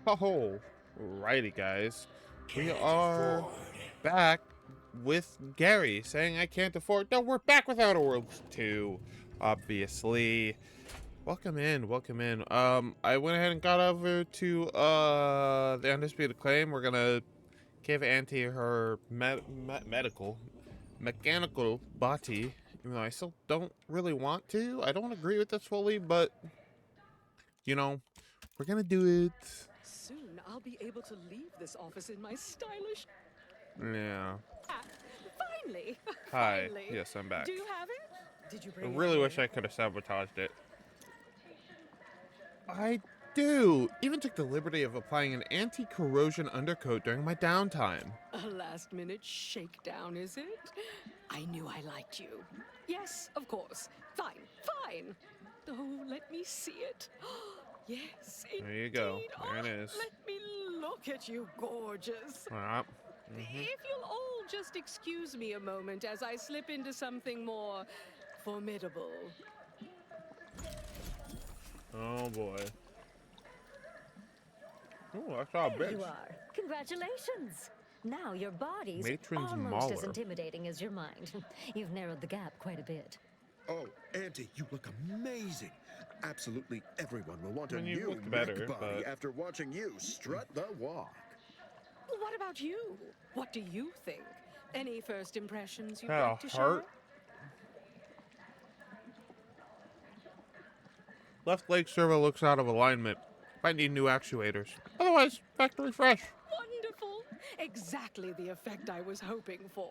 Oh, righty, guys. We Can't are afford. back with Gary saying I can't afford. No, we're back with Outer Worlds 2, obviously. Welcome in, welcome in. I went ahead and got over to the Undisputed Claim. We're gonna give Auntie her mechanical body, even though I still don't really want to. I don't agree with this fully, but you know, we're gonna do it. Soon I'll be able to leave this office in my stylish Yeah. hat. Finally! Hi. Finally! Yes, I'm back. Do you have it? Did you I bring it really here? wish I could have sabotaged it. I do. Even took the liberty of applying an anti-corrosion undercoat during my downtime. A last-minute shakedown, is it? I knew I liked you. Yes, of course. Fine, fine. Oh, let me see it. Yes, indeed. There you go. There it is. Let me look at you, gorgeous. If you'll all just excuse me a moment as I slip into something more formidable. Oh boy. Oh, I saw a There bitch. you are. Congratulations. Now your body's Matron's almost as Mauler. intimidating as your mind. You've narrowed the gap quite a bit. Oh, Auntie, you look amazing. Absolutely everyone will want I a mean, you new looked mech better, body but after watching you strut the walk. What about you? What do you think? Any first impressions you'd had a like to heart. share? Left leg servo looks out of alignment. Might need new actuators. Otherwise, factory fresh. Wonderful! Exactly the effect I was hoping for.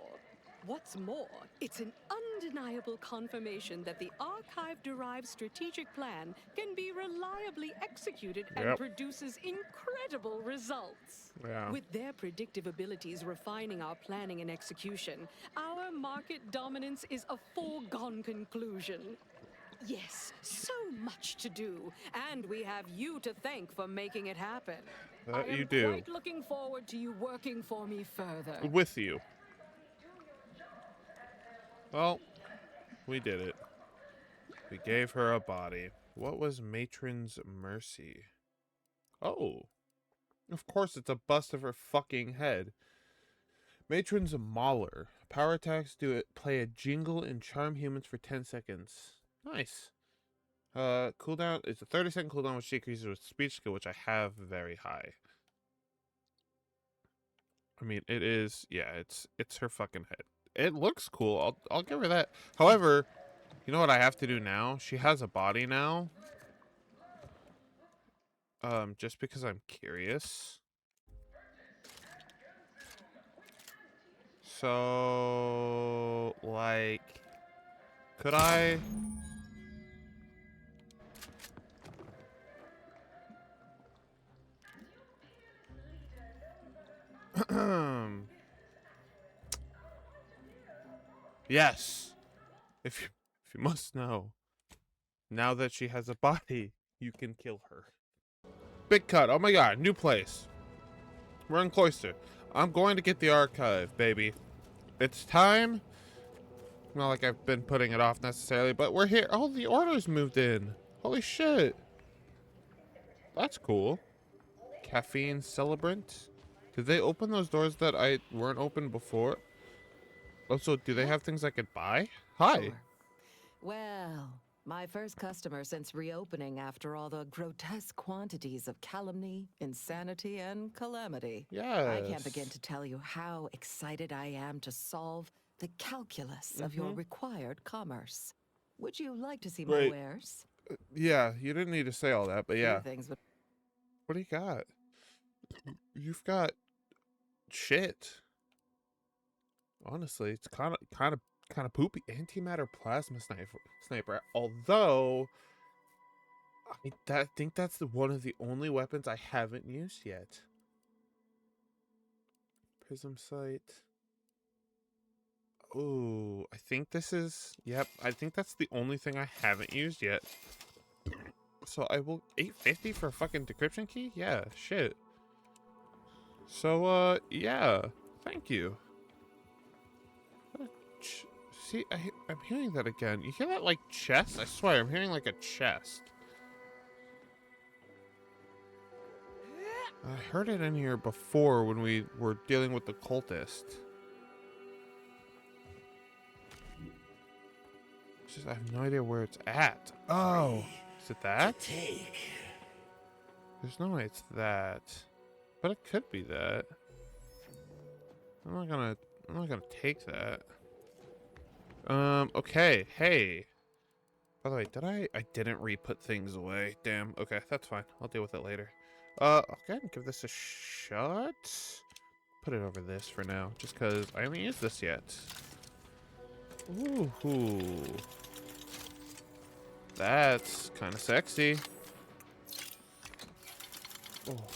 What's more, it's an undeniable confirmation that the archive-derived strategic plan can be reliably executed and Yep. produces incredible results. Yeah. With their predictive abilities refining our planning and execution, our market dominance is a foregone conclusion. Yes, so much to do, and we have you to thank for making it happen. I That you am do. quite looking forward to you working for me further. With you. Well, we did it. We gave her a body. What was Matron's mercy? Oh. Of course, it's a bust of her fucking head. Matron's Mauler. Power attacks do it. Play a jingle and charm humans for 10 seconds. Nice. Cooldown. It's a 30-second cooldown, which decreases with speech skill, which I have very high. I mean, it is. Yeah, it's her fucking head. It looks cool. I'll give her that. However, you know what I have to do now? She has a body now. Just because I'm curious. So, like, could I? Yes. If you must know, now that she has a body, you can kill her. Big cut. Oh my god, new place. We're in Cloister. I'm going to get the archive, baby. It's time. Not like I've been putting it off necessarily, but we're here. Oh, the order's moved in. Holy shit. That's cool. Caffeine celebrant. Did they open those doors that I weren't open before? Also, do they have things I could buy? Hi. Sure. Well, my first customer since reopening after all the grotesque quantities of calumny, insanity, and calamity. Yes. I can't begin to tell you how excited I am to solve the calculus of your required commerce. Would you like to see my Wait. wares? Yeah, you didn't need to say all that, but yeah. Few things would What do you got? You've got shit. Honestly, it's kind of poopy. Antimatter plasma sniper. Although I think that's one of the only weapons I haven't used yet. Prism sight. Oh, I think this is. Yep, I think that's the only thing I haven't used yet. So I will 850 for a fucking decryption key? Yeah, shit. So yeah, thank you. See, I'm hearing that again. You hear that like chest? I swear, I'm hearing like a chest. I heard it in here before when we were dealing with the cultist. It's just I have no idea where it's at. Oh, is it that? There's no way it's that, but it could be that. I'm not gonna take that. Okay, hey. By the way, I didn't re-put things away. Damn, okay, that's fine. I'll deal with it later. I'll go ahead and give this a shot. Put it over this for now, just because I haven't used this yet. Ooh. That's kind of sexy. Oh,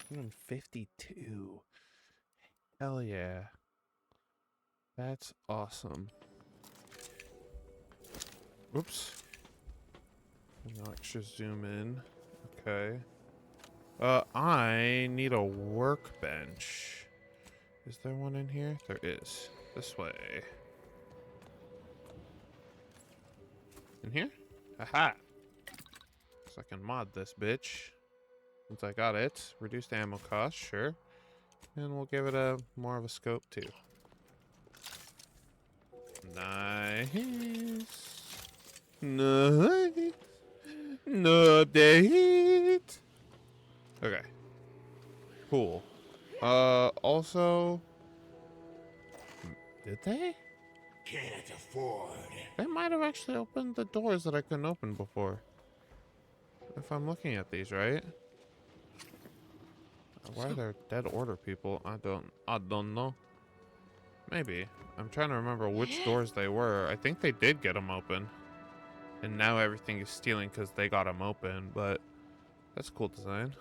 152. Hell yeah. That's awesome. Oops. No extra zoom in. Okay. I need a workbench. Is there one in here? There is. This way. In here? Aha! So I can mod this bitch. Since I got it. Reduced ammo cost, sure. And we'll give it a more of a scope too. Nice. Nice. No update. Okay. Cool. Also, did they? Can't afford. They might have actually opened the doors that I couldn't open before. If I'm looking at these right. Why are there dead order people? I don't know. Maybe. I'm trying to remember which doors they were. I think they did get them open. And now everything is stealing because they got them open, but that's cool design.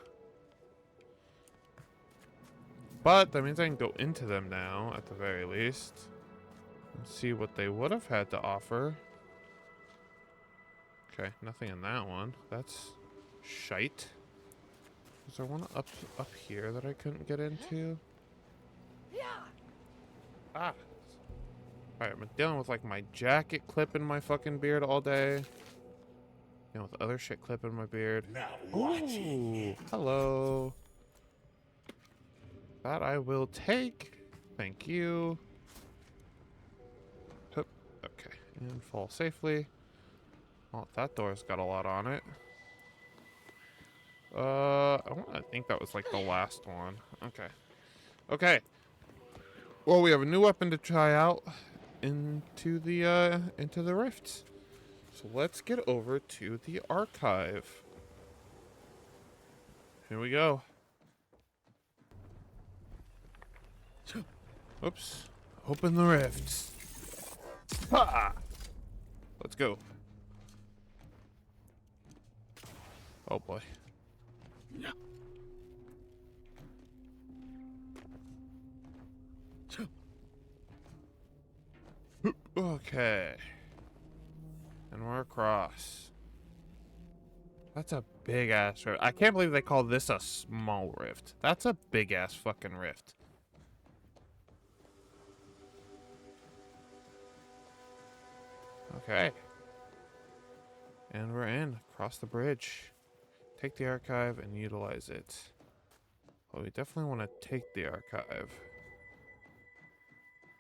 But that means I can go into them now, at the very least. And see what they would have had to offer. Okay, nothing in that one. That's shite. Is there one up here that I couldn't get into? Ah. Alright, I'm dealing with like my jacket clipping my fucking beard all day. Dealing with other shit clipping my beard. Now watch it. Ooh, hello. That I will take. Thank you. Hup. Okay, and fall safely. Oh, that door's got a lot on it. I think that was like the last one. Okay. Okay. Well, we have a new weapon to try out into the rifts. So let's get over to the archive. Here we go. Oops. Open the rifts. Ha! Let's go. Oh boy. Okay. And we're across. That's a big ass rift. I can't believe they call this a small rift. That's a big ass fucking rift. Okay. And we're in. Across the bridge. Take the archive and utilize it. Well, we definitely want to take the archive.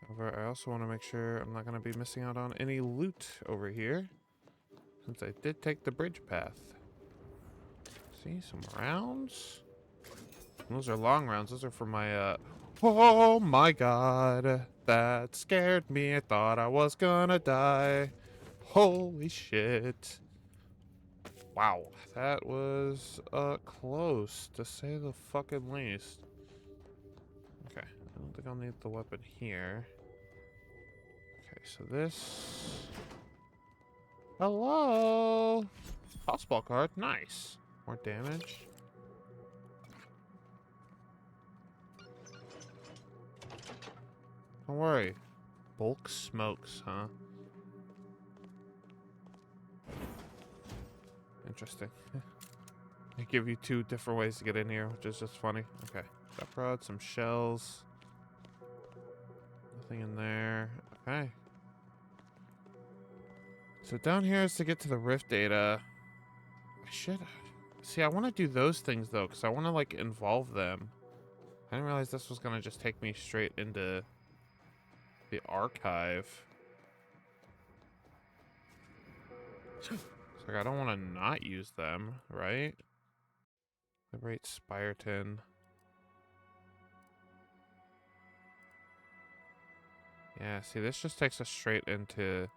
However, I also want to make sure I'm not going to be missing out on any loot over here. Since I did take the bridge path. See, some rounds. Those are long rounds. Those are for my, Oh my god. That scared me. I thought I was gonna die. Holy shit. Wow. That was, close, to say the fucking least. Okay. I don't think I'll need the weapon here. Okay, so this... Hello! Hospital card. Nice. More damage. Don't worry. Bulk smokes, huh? Interesting. They give you two different ways to get in here, which is just funny. Okay. That brought some shells. Nothing in there. Okay. So down here is to get to the rift data. I See, I want to do those things, though, because I want to, like, involve them. I didn't realize this was going to just take me straight into the archive. It's like, I don't want to not use them, right? Liberate Spireton. Yeah, see, this just takes us straight into...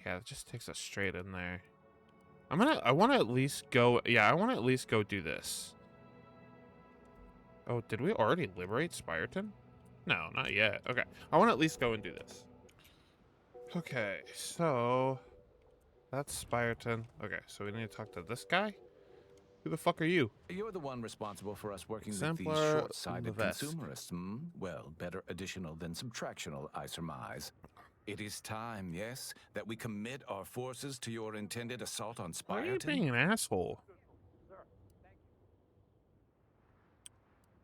Yeah, it just takes us straight in there. I want to at least go... Yeah, I want to at least go do this. Oh, did we already liberate Spireton? No, not yet. Okay, I want to at least go and do this. Okay, so... That's Spireton. Okay, so we need to talk to this guy? Who the fuck are you? You're the one responsible for us working with Exemplar these short-sighted Levesque. consumerists, hmm? Well, better additional than subtractional, I surmise. It is time, yes, that we commit our forces to your intended assault on Why are you Spireton. being an asshole?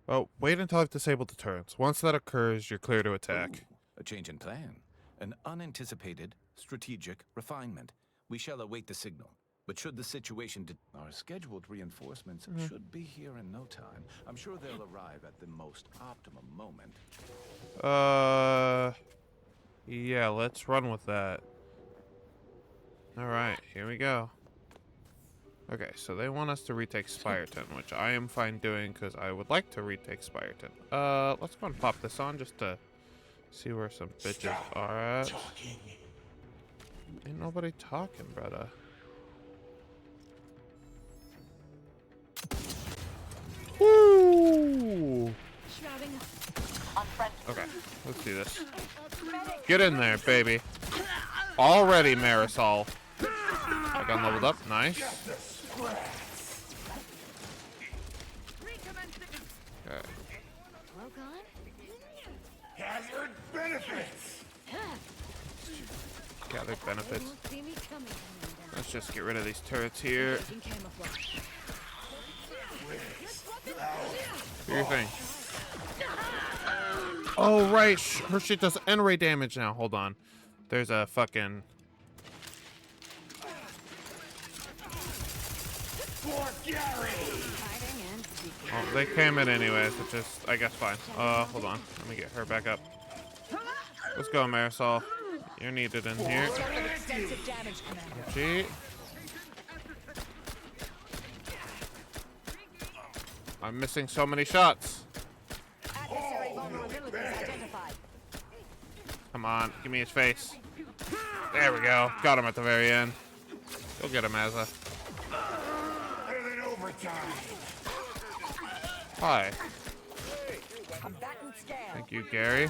Oh, wait until I've disabled the turrets. Once that occurs, you're clear to attack. Ooh, a change in plan. An unanticipated, strategic refinement. We shall await the signal. But should the situation... Our scheduled reinforcements should be here in no time. I'm sure they'll arrive at the most optimum moment. Yeah, let's run with that. Alright, here we go. Okay, so they want us to retake Spireton, which I am fine doing because I would like to retake Spireton. Let's go and pop this on just to see where some bitches are at. Talking. Ain't nobody talking, brother. Woo! Okay, let's do this. Get in there, baby. Already, Marisol. I got leveled up. Nice. Okay. Well gone? Hazard benefits. Gather benefits. Won't see me coming, Commander. Let's just get rid of these turrets here. Taking camouflage. Do your thing. Oh, right. Her shit does N-ray damage now. Hold on. There's a fucking... Oh, they came in anyways, which is, I guess, fine. Hold on. Let me get her back up. Let's go, Marisol. You're needed in here. Extensive damage, Commander. Gee. I'm missing so many shots. Adversary vulnerabilities identified. Come on, give me his face. There we go. Got him at the very end. Go get him, Azza. Better than overtime. Hi. Combatant scan. Thank you, Gary.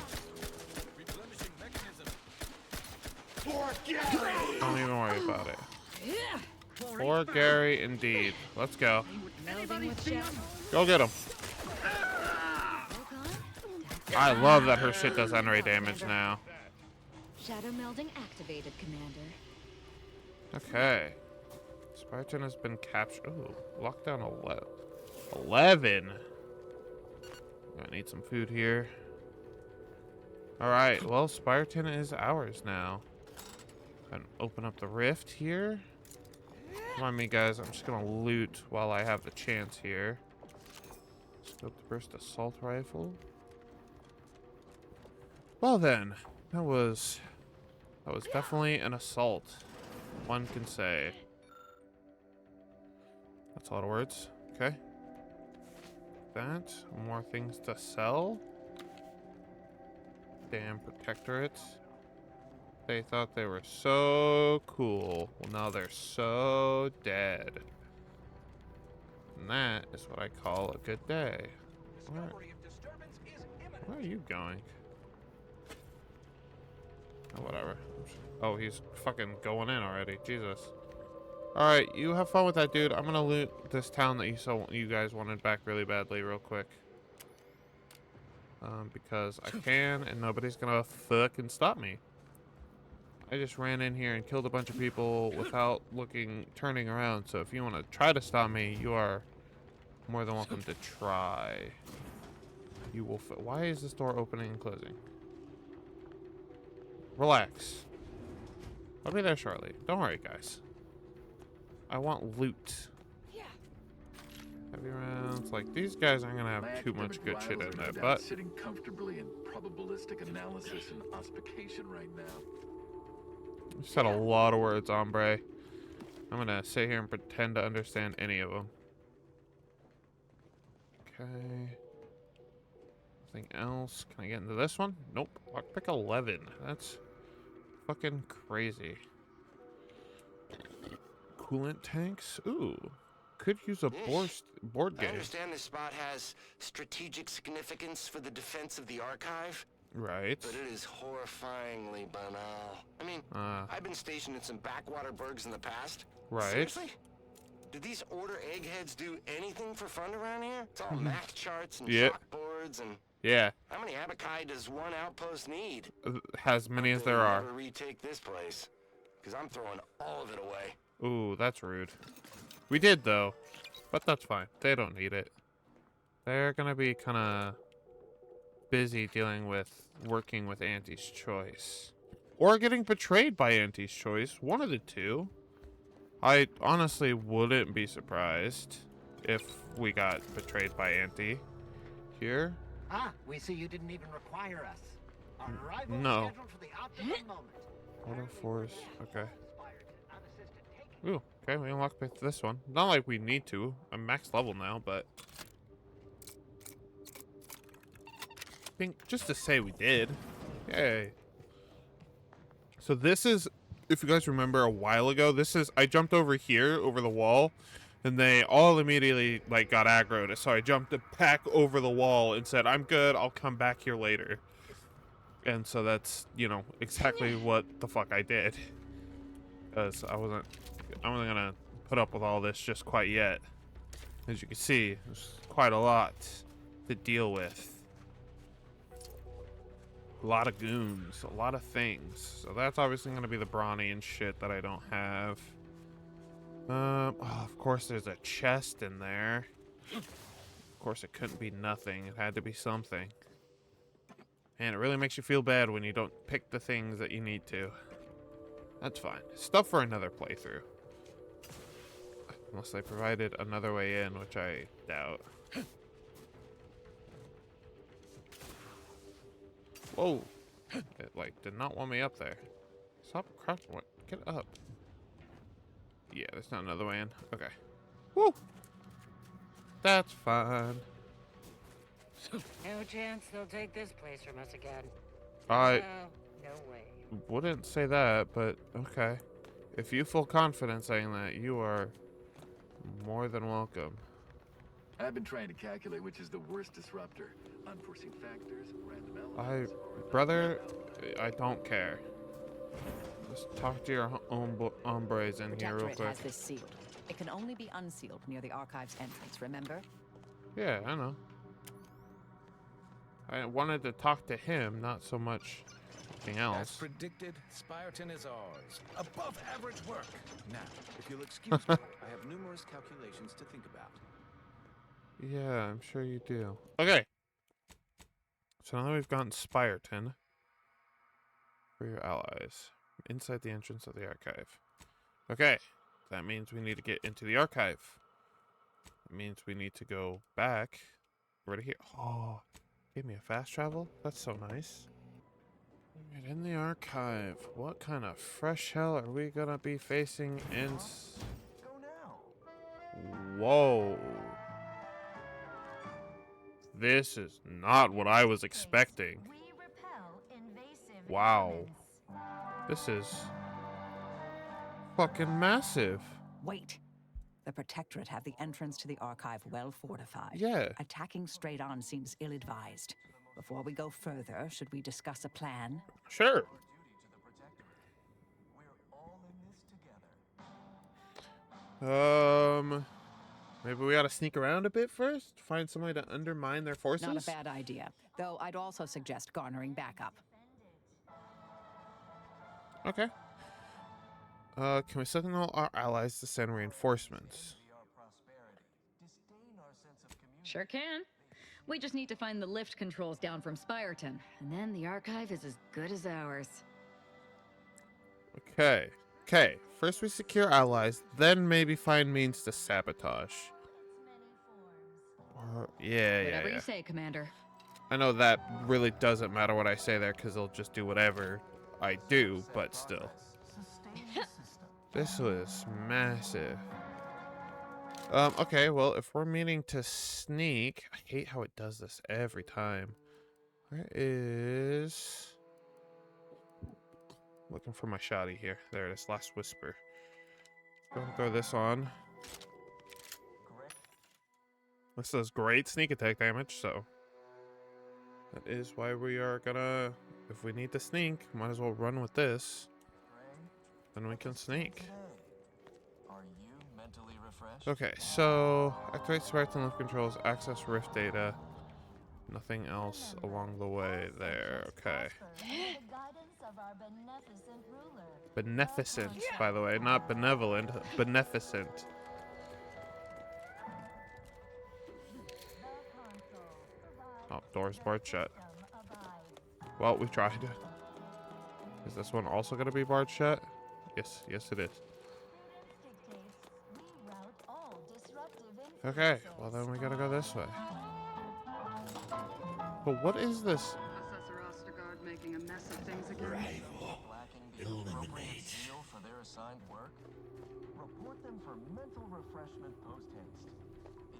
For Gary. Don't even worry about it. For Gary, indeed. Let's go. Melding with shadow. Go get him. Well gone? I love that her shit does N-ray damage now. Shadow melding activated, Commander. Okay. Spireton has been captured. Ooh, lockdown 11. I need some food here. Alright, well, Spireton is ours now. And open up the rift here. Come on, me guys. I'm just gonna loot while I have the chance here. Scope the burst assault rifle. Well then, that was definitely an assault. One can say. That's a lot of words. Okay. That. More things to sell. Damn protectorates. They thought they were so cool. Well, now they're so dead. And that is what I call a good day. Where are you going? Oh, whatever. Oh, he's fucking going in already. Jesus. Alright, you have fun with that, dude. I'm gonna loot this town that you guys wanted back really badly real quick. Because I can, and nobody's gonna fucking stop me. I just ran in here and killed a bunch of people without turning around. So if you want to try to stop me, you are more than welcome to try. You will. Why is this door opening and closing? Relax. I'll be there shortly. Don't worry, guys. I want loot. Heavy rounds. Like, these guys aren't gonna have too much good shit in there, but sitting comfortably in probabilistic analysis and ossification right now. you said a lot of words, hombre. I'm gonna sit here and pretend to understand any of them. Okay. Nothing else. Can I get into this one? Nope. Lockpick 11. That's fucking crazy. Coolant tanks? Ooh. Could use a board I game. understand this spot has strategic significance for the defense of the archive, Right. but it is horrifyingly banal. I mean, I've been stationed in some backwater burgs in the past. Right. Seriously? Do these order eggheads do anything for fun around here? It's all math charts and Yep. chalkboards and... Yeah. How many abaci does one outpost need? As many as there They'll are. never retake this place, because I'm throwing all of it away. Ooh, that's rude. We did, though. But that's fine. They don't need it. They're gonna be kind of busy working with Auntie's choice. Or getting betrayed by Auntie's choice. One of the two. I honestly wouldn't be surprised if we got betrayed by Auntie here. Ah, we see you didn't even require us. Our arrival No. is scheduled for the optimum moment. Auto force. Okay. Ooh, okay, we unlocked this one. Not like we need to. I'm max level now, but I think just to say we did. Yay. So this is, if you guys remember a while ago, I jumped over here, over the wall, and they all immediately, like, got aggroed. So I jumped back over the wall and said, I'm good, I'll come back here later. And so that's, you know, exactly what the fuck I did. Because I wasn't gonna put up with all this just quite yet. As you can see, there's quite a lot to deal with. A lot of goons, a lot of things. So that's obviously gonna be the brawny and shit that I don't have. Oh, of course there's a chest in there. Of course it couldn't be nothing. It had to be something. And it really makes you feel bad when you don't pick the things that you need to. That's fine. Stuff for another playthrough. Unless they provided another way in, which I doubt. Whoa. It, like, did not want me up there. Stop crouching. What? Get up. Yeah, there's not another way in. Okay. Woo! That's fine. No chance they'll take this place from us again. I No way. wouldn't say that, but okay. If you feel confident saying that, you are more than welcome. I've been trying to calculate which is the worst disruptor. Unforeseen factors, random elements. Brother, I don't care. Just talk to your own hombres in here real Protectorate quick. has this sealed. It can only be unsealed near the archive's entrance, remember? Yeah, I know. I wanted to talk to him, not so much anything As else. predicted, Spireton is ours. Above average work. Now, if you'll excuse me, I have numerous calculations to think about. Yeah, I'm sure you do. Okay. So now that we've gotten Spireton for your allies inside the entrance of the archive. Okay. That means we need to get into the archive. It means we need to go back right here. Oh, gave me a fast travel? That's so nice. Right in the archive. What kind of fresh hell are we gonna be facing in? Go now. Whoa. This is not what I was expecting. We repel invasive Wow. elements. This is fucking massive. Wait. The Protectorate have the entrance to the archive well fortified. Yeah. Attacking straight on seems ill-advised. Before we go further, should we discuss a plan? Sure. Maybe we ought to sneak around a bit first? Find somebody to undermine their forces? Not a bad idea. Though I'd also suggest garnering backup. Okay. Can we signal our allies to send reinforcements? Sure can. We just need to find the lift controls down from Spireton, and then the archive is as good as ours. Okay. Okay. First we secure allies, then maybe find means to sabotage. Or, yeah. Whatever you say, Commander. I know that really doesn't matter what I say there, because they'll just do whatever I do, but still. This was massive. Okay, well, if we're meaning to sneak... I hate how it does this every time. Where is... Looking for my shotty here. There it is, Last Whisper. Go and throw this on. This does great sneak attack damage, so... That is why we are gonna... If we need to sneak, might as well run with this. Then we can sneak. Okay, so activate Spireton lift controls, access rift data. Nothing else along the way there. Okay. Beneficent, by the way, not benevolent. Beneficent. Oh, door's barred shut. Well, we tried. Is this one also going to be barred shut? Yes, yes it is. Okay, well then we gotta go this way. But what is this? Making a mess of things again. Arrival. Illuminate. For their assigned work. Report them for mental refreshment post-haste.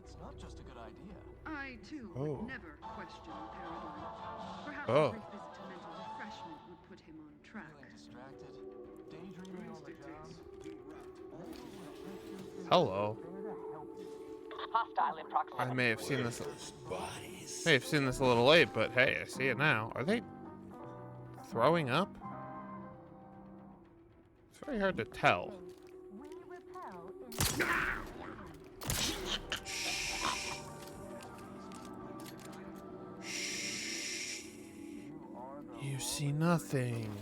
It's not just a good idea. I, too, would never question Paradigm. Perhaps Oh. a brief visit to mental refreshment would put him on track. Distracted, daydreaming on the job. Hello. Hostile in proximity. I may have seen this. May have seen this a little late, but hey, I see it now. Are they throwing up? It's very hard to tell. You see nothing.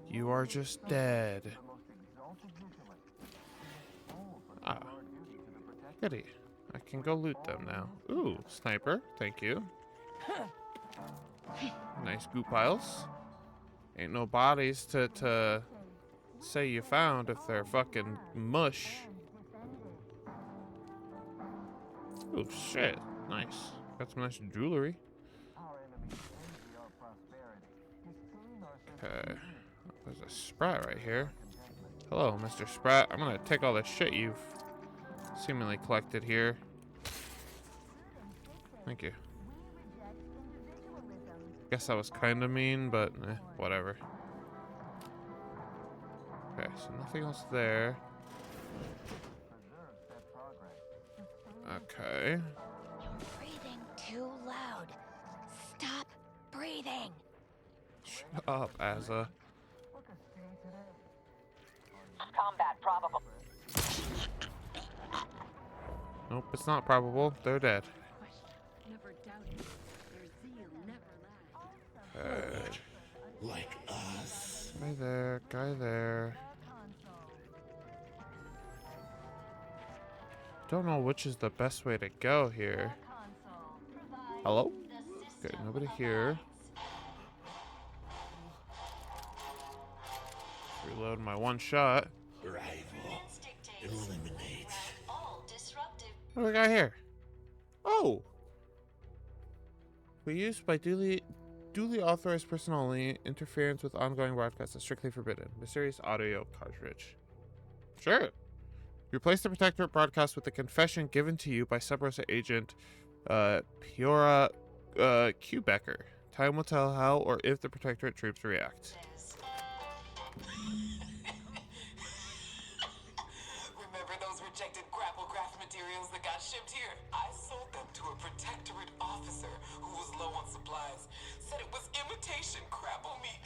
You are just dead. Ah. Goody. I can go loot them now. Ooh, sniper. Thank you. Nice goop piles. Ain't no bodies to say you found if they're fucking mush. Oh shit. Nice. Got some nice jewelry. Okay. There's a Sprat right here. Hello, Mr. Sprat. I'm gonna take all the shit you've seemingly collected here. Thank you. Guess that was kind of mean, but whatever. Okay, so nothing else there. Okay. You're breathing too loud. Stop breathing. Shut up, Azza. Combat probable. Nope, it's not probable. They're dead. Never doubted. Their zeal never lagged. Okay. Like us. Guy there, guy there. Don't know which is the best way to go here. Hello? Okay, nobody here. Reload my one shot. Arrival. Illuminate. What do we got here? Oh! We used by duly authorized personnel only. Interference with ongoing broadcasts is strictly forbidden. Mysterious audio cartridge. Sure. Replace the Protectorate broadcast with the confession given to you by Sub-Rosa agent Piora Quebecer. Time will tell how or if the Protectorate troops react. Remember those rejected grapplecraft materials that got shipped here? I sold them to a Protectorate officer who was low on supplies. Said it was imitation crapple meat.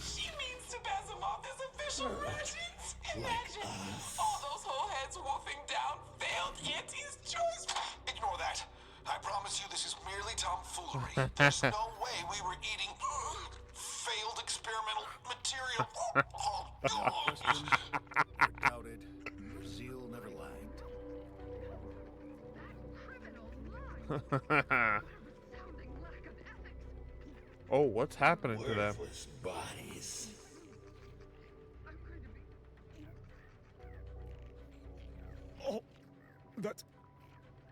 She means to pass them off as official rations. Imagine all those whole heads wolfing down failed Auntie's choice. Ignore that. I promise you this is merely tomfoolery. There's no way we were eating failed experimental material. Doubted. Your zeal never lagged. Oh, what's happening to them? Bodies. That...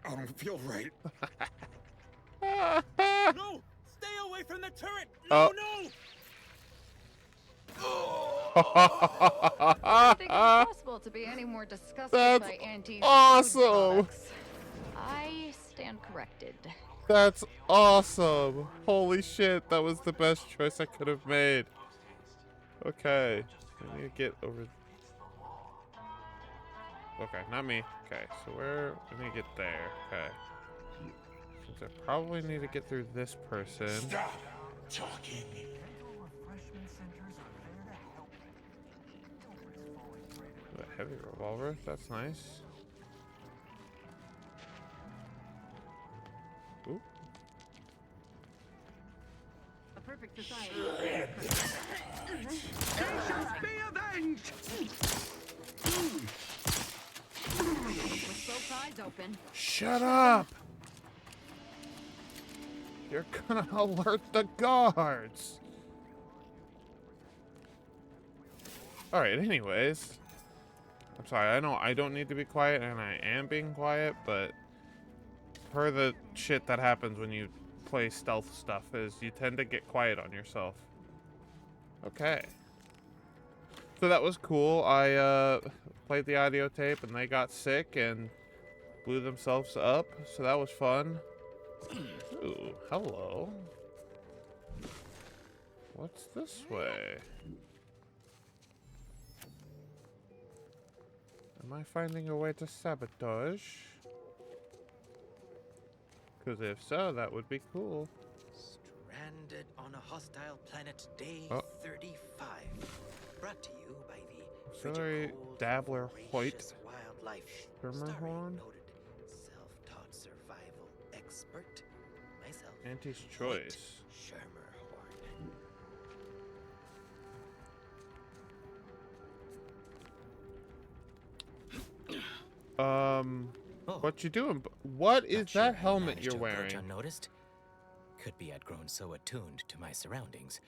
I don't feel right. No! Stay away from the turret! Oh. No! I don't think it's possible to be any more disgusted That's by Auntie's awesome. food products. I stand corrected. That's awesome. Holy shit, that was the best choice I could have made. Okay, I need to get over. Okay, not me. Okay, so where? I need to get there. Okay. Since I probably need to get through this person. Stop talking. A heavy revolver. That's nice. Ooh. A perfect society. They shall be avenged! With both eyes open. Shut up! You're gonna alert the guards. All right. Anyways, I'm sorry. I know I don't need to be quiet, and I am being quiet, but per the shit that happens when you play stealth stuff is you tend to get quiet on yourself. Okay. So that was cool. I played the audio tape and they got sick and blew themselves up. So that was fun. Ooh, hello. What's this way? Am I finding a way to sabotage? Because if so, that would be cool. Stranded on a hostile planet, day 35. Brought to you by the Auxiliary Dabbler Hoyt wildlife. Spermerhorn. Noted self-taught survival expert. Myself. Auntie's choice. What you doing? What is that helmet you're wearing? Unnoticed. Could be I'd grown so attuned to my surroundings,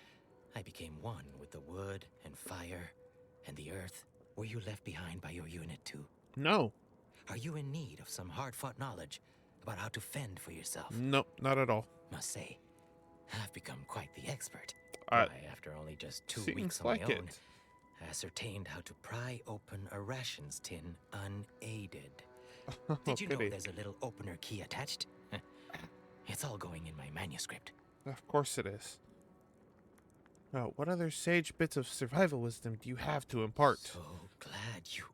I became one with the wood and fire and the earth. Were you left behind by your unit too? No. Are you in need of some hard-fought knowledge about how to fend for yourself? Nope, not at all. Must say, I've become quite the expert. I, after only just 2 weeks on my own, ascertained how to pry open a rations tin unaided. Did you know there's a little opener key attached? It's all going in my manuscript. Of course it is. What other sage bits of survival wisdom do you have to impart? So glad you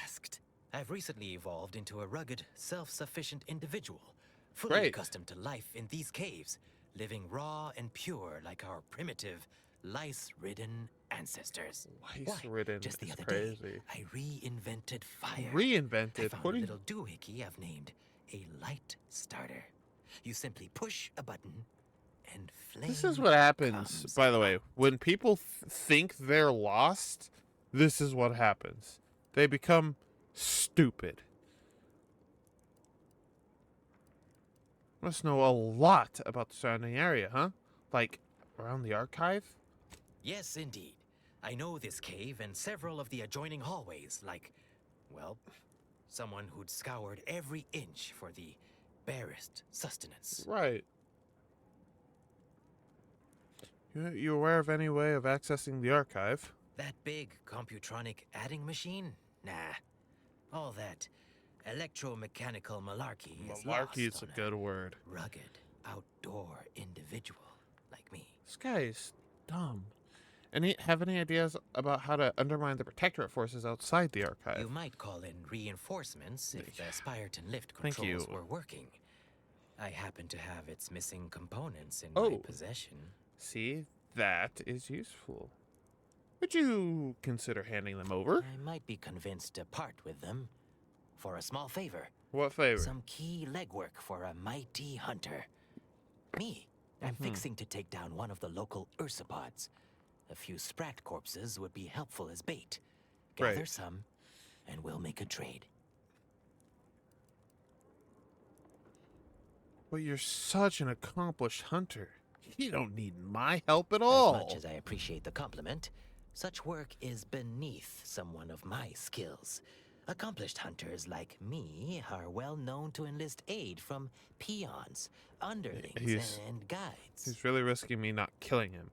asked. I've recently evolved into a rugged, self-sufficient individual, fully accustomed to life in these caves, living raw and pure like our primitive, lice-ridden ancestors. Lice-ridden just the is other crazy. day, I reinvented fire. Reinvented? I found a little doohickey I've named a light starter. You simply push a button and flame. This is what happens, by the way. When people think they're lost, this is what happens. They become stupid. Must know a lot about the surrounding area, huh? Like, around the archive? Yes, indeed. I know this cave and several of the adjoining hallways, like, well, someone who'd scoured every inch for the barest sustenance. Right. You aware of any way of accessing the archive? That big computronic adding machine? Nah. All that electromechanical malarkey is lost Malarkey is on a good word. rugged, outdoor individual like me. This guy is dumb. Have any ideas about how to undermine the protectorate forces outside the archive? You might call in reinforcements if the Spireton lift controls were working. I happen to have its missing components in my possession. See, that is useful. Would you consider handing them over? I might be convinced to part with them for a small favor. What favor? Some key legwork for a mighty hunter. Me. I'm fixing to take down one of the local ursopods. A few sprat corpses would be helpful as bait. Gather some, and we'll make a trade. But you're such an accomplished hunter. You don't need my help at all. As much as I appreciate the compliment, such work is beneath someone of my skills. Accomplished hunters like me are well known to enlist aid from peons, underlings, and guides. He's really risking me not killing him.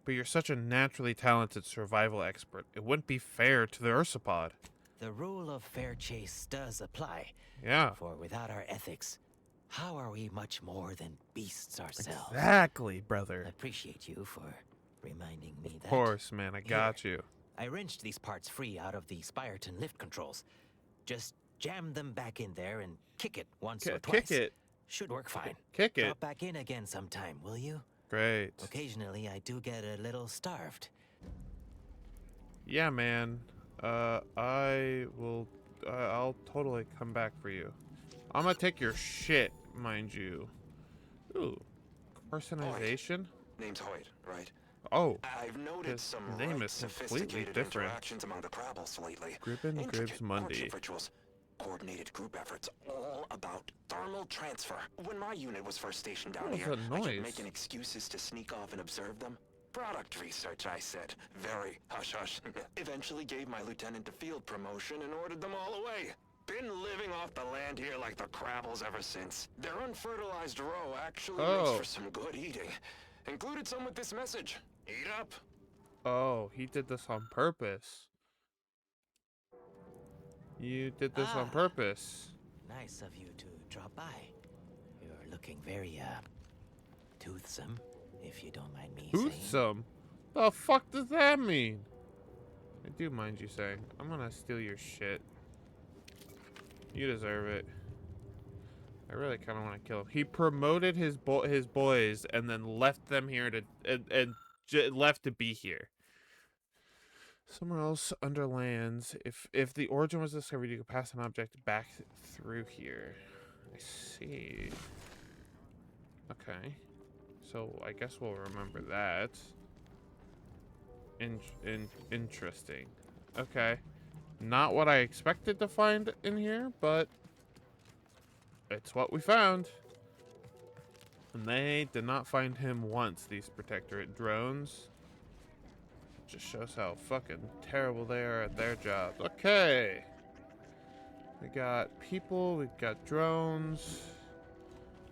But you're such a naturally talented survival expert. It wouldn't be fair to the ursapod. The rule of fair chase does apply. Yeah. For without our ethics, how are we much more than beasts ourselves? Exactly, brother. I appreciate you for reminding me that. Of course, man. I got you. I wrenched these parts free out of the Spireton lift controls. Just jam them back in there and kick it once or twice. Kick it. Should work fine. Kick it. Drop back in again sometime, will you? Great. Occasionally, I do get a little starved. Yeah, man. I will. I'll totally come back for you. I'm gonna take your shit, mind you. Ooh, personalization. Name's Hoyt, right? Oh, I've noted his some name right is completely sophisticated different. interactions among the Crabbles lately. Gribbin Gribbs Monday. Courtship rituals, coordinated group efforts, all about thermal transfer. When my unit was first stationed down here, I kept making excuses to sneak off and observe them. Product research, I said. Very hush-hush. Eventually gave my lieutenant a field promotion and ordered them all away. Been living off the land here like the Crabbles ever since. Their unfertilized roe actually makes for some good eating. Included some with this message. Eat up. Oh, he did this on purpose. You did this on purpose. Nice of you to drop by. You're looking very, toothsome, if you don't mind me saying. Toothsome? The fuck does that mean? I do mind you saying. I'm gonna steal your shit. You deserve it. I really kind of want to kill him. He promoted his boys and then left them here to left to be here. Somewhere else under lands. If the origin was discovered, you could pass an object back through here. I see. Okay. So I guess we'll remember that. Interesting. Okay. Not what I expected to find in here, but it's what we found. And they did not find him once, these Protectorate drones. Just shows how fucking terrible they are at their jobs. Okay. We got people, we've got drones.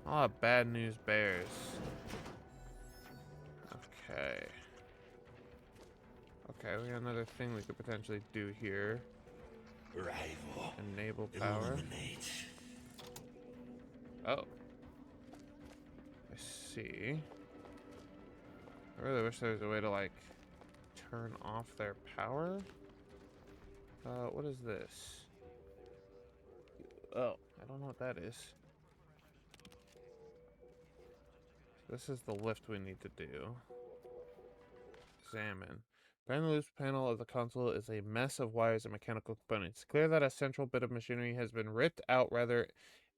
A lot of bad news bears. Okay. Okay, we got another thing we could potentially do here. Rival. Enable power. Illuminate. Oh. I see. I really wish there was a way to, like, turn off their power. What is this? Oh, I don't know what that is. This is the lift we need to do. Examine. Behind the loose panel of the console is a mess of wires and mechanical components. It's clear that a central bit of machinery has been ripped out rather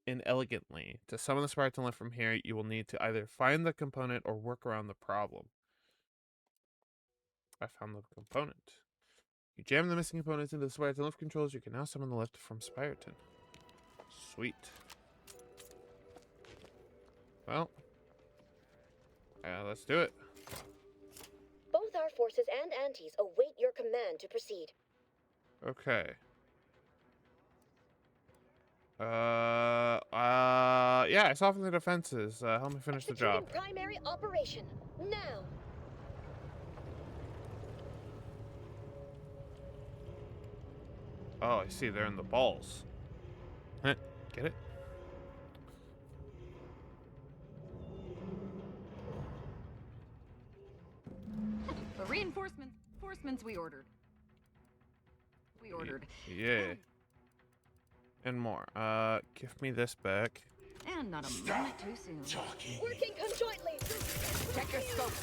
inelegantly. To summon the Spireton lift from here, you will need to either find the component or work around the problem. I found the component. You jam the missing components into the Spireton lift controls, you can now summon the lift from Spireton. Sweet. Well, let's do it. Both our forces and Auntie's await your command to proceed. Okay. Yeah, I soften the defenses. Help me finish the job. Primary operation, now. Oh, I see. They're in the balls. Get it? The reinforcements we ordered. Yeah. And more. Give me this back. And not a moment too soon. Working conjointly. Check your scope.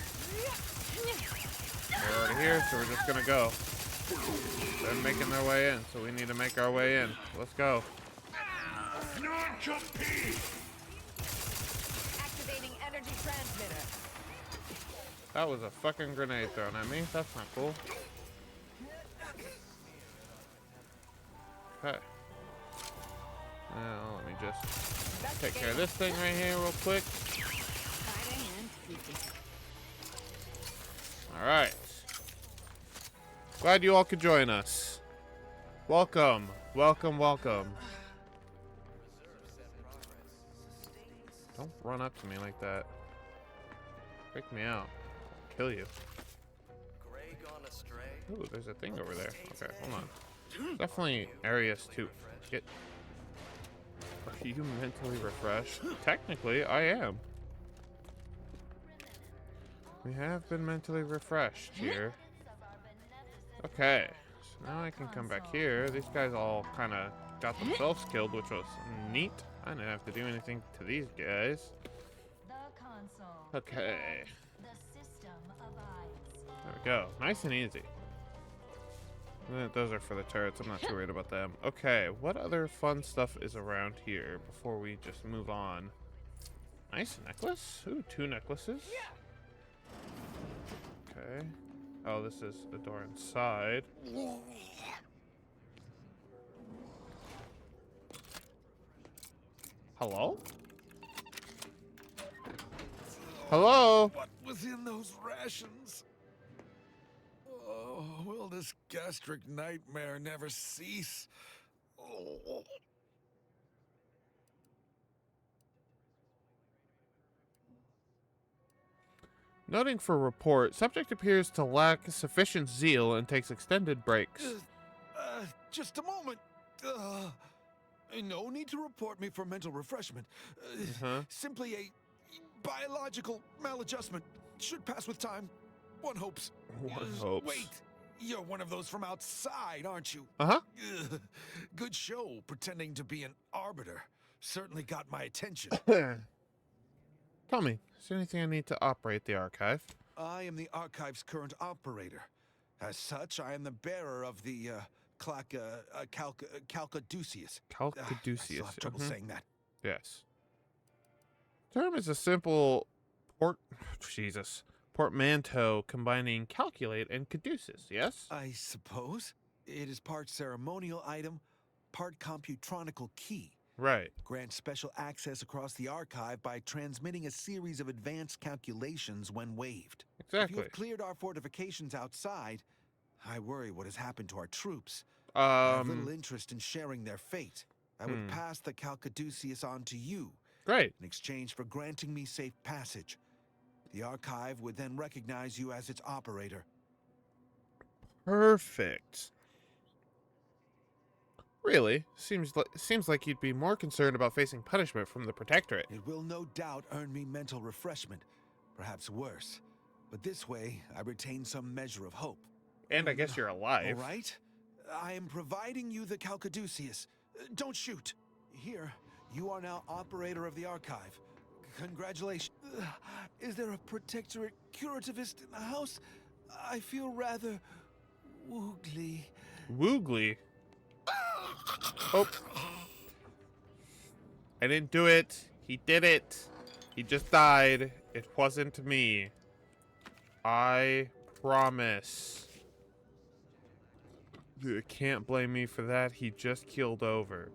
They're already here, so we're just gonna go. They're making their way in, so we need to make our way in. Let's go. Activating energy transmitter. That was a fucking grenade thrown at me. That's not cool. Okay. Now, let me just take care of this thing right here real quick. Alright. Glad you all could join us. Welcome Welcome, welcome. Don't run up to me like that. Freak me out. I'll kill you. Ooh, there's a thing over there. Okay, hold on. Definitely areas to get. Are you mentally refreshed? Technically, I am. We have been mentally refreshed here. Okay, so now I can come back here. These guys all kind of got themselves killed, which was neat. I didn't have to do anything to these guys. Okay. There we go. Nice and easy. Those are for the turrets. I'm not too worried about them. Okay, what other fun stuff is around here before we just move on? Nice necklace. Ooh, 2 necklaces. Okay. Oh, this is the door inside. Hello? Hello? What was in those rations? Oh, will this gastric nightmare never cease? Oh. Noting for report, subject appears to lack sufficient zeal and takes extended breaks. Just a moment. No need to report me for mental refreshment. Simply a biological maladjustment. Should pass with time. One hopes. One hopes. Wait, you're one of those from outside, aren't you? Uh-huh. Good show, pretending to be an arbiter. Certainly got my attention. Tell me, is there anything I need to operate the archive? I am the archive's current operator. As such, I am the bearer of the Calcaduceus. Calcaduceus. I still have trouble saying that. Yes. Term is a simple portmanteau combining calculate and caduceus, yes? I suppose. It is part ceremonial item, part computronical key. Right. Grants special access across the archive by transmitting a series of advanced calculations when waived. Exactly. If you have cleared our fortifications outside, I worry what has happened to our troops. I have little interest in sharing their fate. I would pass the Calcaduceus on to you. Great. In exchange for granting me safe passage. The archive would then recognize you as its operator. Perfect. Really? Seems like you'd be more concerned about facing punishment from the Protectorate. It will no doubt earn me mental refreshment. Perhaps worse. But this way, I retain some measure of hope. And I guess you're alive. All right. I am providing you the Calcaduceus. Don't shoot. Here, you are now operator of the archive. Congratulations. Is there a Protectorate curativist in the house? I feel rather woogly. Woogly? Oh. I didn't do it. He did it. He just died. It wasn't me. I promise. You can't blame me for that. He just keeled over.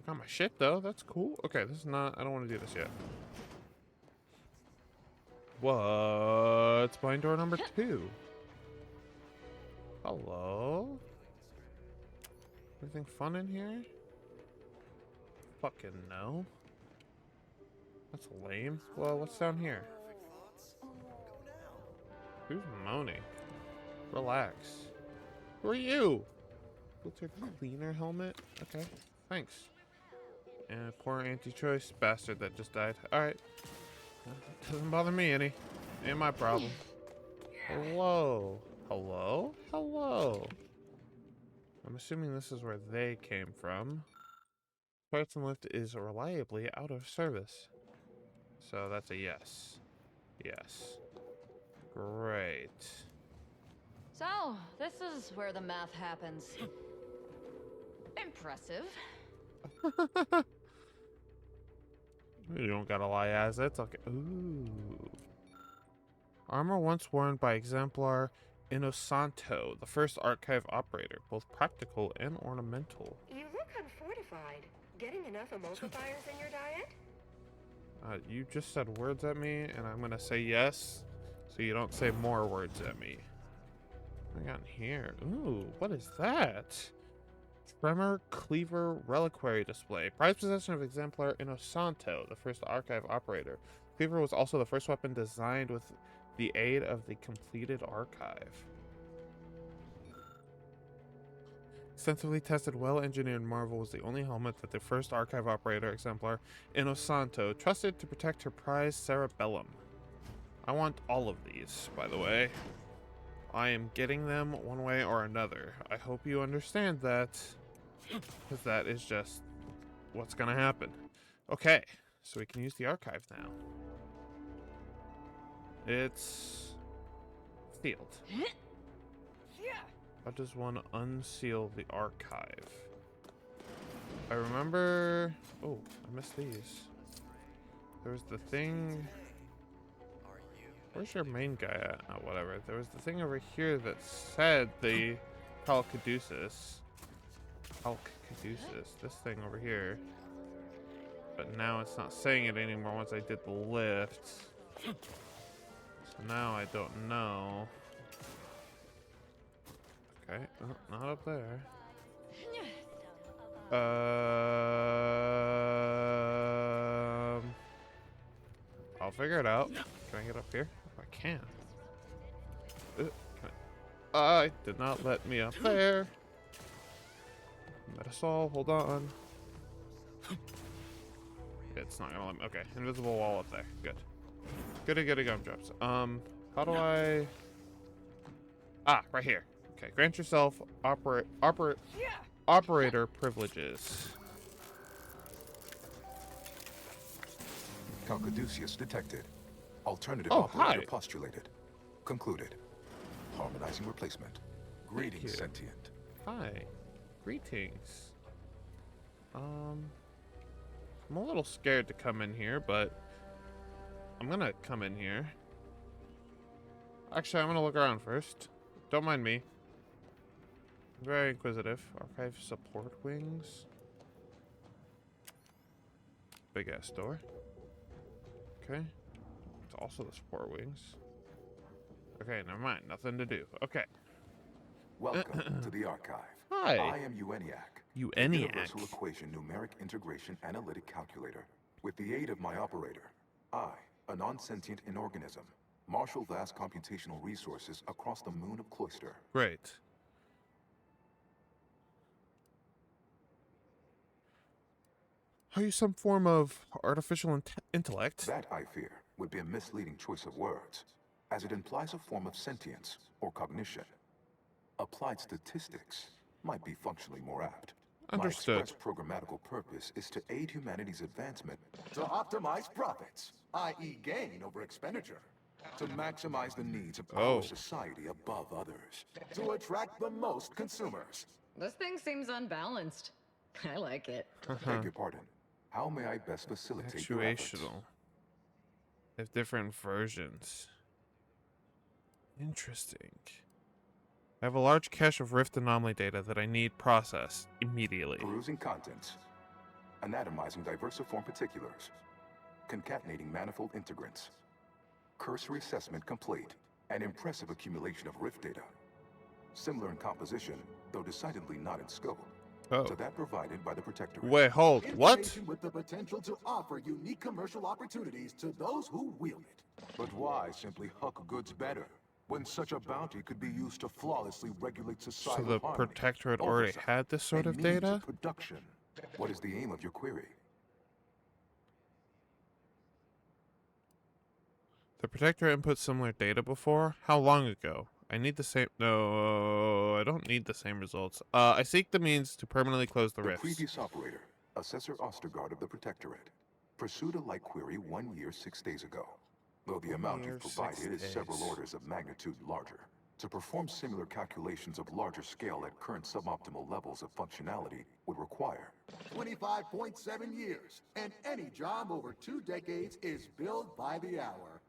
Got my shit though. That's cool. Okay, this is not. I don't want to do this yet. What's behind door number 2? Hello? Anything fun in here? Fucking no. That's lame. Well, what's down here? Who's moaning? Relax. Who are you? Filter cleaner helmet? Okay, thanks. And poor anti-choice bastard that just died. Alright. Doesn't bother me any. Ain't my problem. Hello? Hello? Hello? I'm assuming this is where they came from. Spireton lift is reliably out of service. So that's a yes. Yes. Great. So, this is where the math happens. Impressive. You don't gotta lie, as it's okay. Ooh. Armor once worn by Exemplar Inosanto, the first archive operator, both practical and ornamental. You look unfortified. Getting enough emulsifiers in your diet? You just said words at me, and I'm gonna say yes, so you don't say more words at me. What do we got in here? Ooh, what is that? Tremor Cleaver Reliquary Display. Prized possession of exemplar Inosanto, the first archive operator. Cleaver was also the first weapon designed with the aid of the completed archive. Extensively tested, well-engineered marvel was the only helmet that the first archive operator exemplar, Inosanto, trusted to protect her prized cerebellum. I want all of these, by the way. I am getting them one way or another. I hope you understand that, because that is just what's gonna happen. Okay, so we can use the archive now. It's sealed. How does one unseal the archive? I remember... Oh, I missed these. There was the thing... Where's your main guy at? Oh, whatever. There was the thing over here that said the Calcaduceus. Calcaduceus. This thing over here. But now it's not saying it anymore once I did the lift. So now I don't know. Okay, oh, not up there. I'll figure it out. Can I get up here? Oh, I can. I did not let me up there. Metasol, hold on. It's not gonna let me. Okay, invisible wall up there. Good. Goody gumdrops. How do I? Ah, right here. Okay, grant yourself operator privileges. Calcaduceus detected. Alternative operator postulated. Concluded. Harmonizing replacement. Greetings, sentient. Hi. Greetings. I'm a little scared to come in here, but I'm gonna come in here. Actually, I'm gonna look around first. Don't mind me. I'm very inquisitive. Archive support wings. Big ass door. Okay. It's also the support wings. Okay, never mind. Nothing to do. Okay. Welcome to the archive. Hi. I am ENIAC. Universal Equation Numeric Integration Analytic Calculator. With the aid of my operator, I, a non-sentient inorganism, marshal vast computational resources across the moon of Cloister. Great. Are you some form of artificial intellect? That, I fear, would be a misleading choice of words, as it implies a form of sentience or cognition. Applied statistics might be functionally more apt. Understood. My express programmatical purpose is to aid humanity's advancement to optimize profits, i.e. gain over expenditure, to maximize the needs of our society above others, to attract the most consumers. This thing seems unbalanced. I like it. Beg your pardon. How may I best facilitate your efforts? Actuational. They have different versions. Interesting. I have a large cache of Rift anomaly data that I need processed immediately. Perusing contents. Anatomizing diversiform particulars. Concatenating manifold integrants. Cursory assessment complete. An impressive accumulation of Rift data. Similar in composition, though decidedly not in scope. To that provided by the Protectorate. Wait, hold. What? With the potential to offer unique commercial opportunities to those who wield it. But why simply huck goods better, when such a bounty could be used to flawlessly regulate societal So the Protectorate already had this sort of data? Production. What is the aim of your query? The Protectorate input similar data before? How long ago? I need the same... No, I don't need the same results. I seek the means to permanently close the rifts. The previous operator, Assessor Ostergaard of the Protectorate, pursued a like query 1 year, 6 days ago. Though the amount you've provided is several orders of magnitude larger. To perform similar calculations of larger scale at current suboptimal levels of functionality would require 25.7 years, and any job over 2 decades is billed by the hour.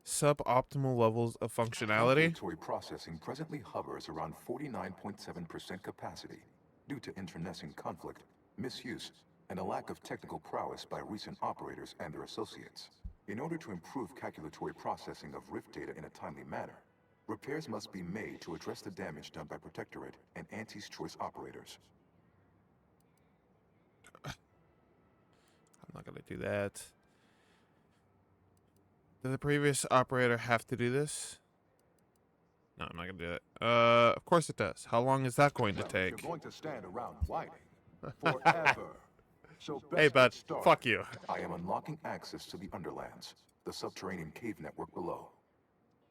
Suboptimal levels of functionality? Calculatory processing presently hovers around 49.7% capacity due to internecine conflict, misuse, and a lack of technical prowess by recent operators and their associates. In order to improve calculatory processing of rift data in a timely manner, repairs must be made to address the damage done by Protectorate and Auntie's Choice operators. I'm not gonna do that. Did the previous operator have to do this? No, I'm not gonna do it. Of course it does. How long is that going to take? You're going to stand around whining forever. So hey, bud. Fuck you. I am unlocking access to the Underlands, the subterranean cave network below.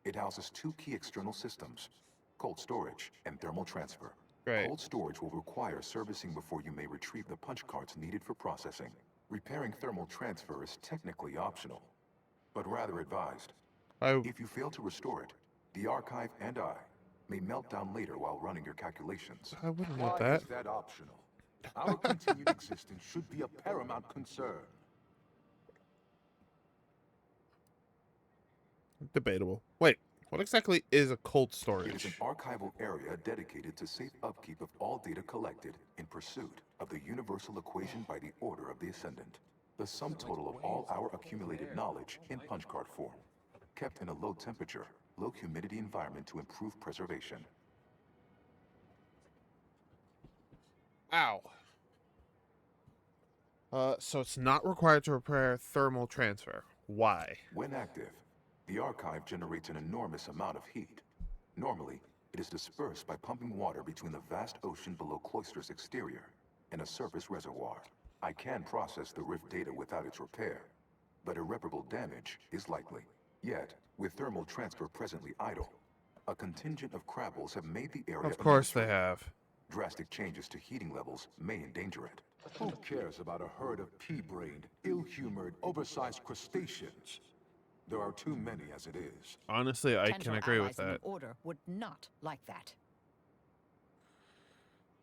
It houses two key external systems, cold storage and thermal transfer. Great. Cold storage will require servicing before you may retrieve the punch cards needed for processing. Repairing thermal transfer is technically optional, but rather advised. If you fail to restore it, the archive and I may melt down later while running your calculations. I wouldn't want Why that. is that optional? Our continued existence should be a paramount concern. Debatable. Wait, what exactly is a cold It is storage? an archival area dedicated to safe upkeep of all data collected in pursuit of the universal equation by the order of the Ascendant. The sum total of all our accumulated knowledge in punch card form, kept in a low temperature, low humidity environment to improve preservation. Ow. So it's not required to repair thermal transfer. Why? When active, the archive generates an enormous amount of heat. Normally, it is dispersed by pumping water between the vast ocean below Cloister's exterior and a surface reservoir. I can process the rift data without its repair, but irreparable damage is likely. Yet, with thermal transfer presently idle, a contingent of Crabbles have made the area... Of course they have. Drastic changes to heating levels may endanger it. Who cares about a herd of pea-brained, ill-humored, oversized crustaceans? There are too many as it is. Honestly, I can agree with that. Order would not like that.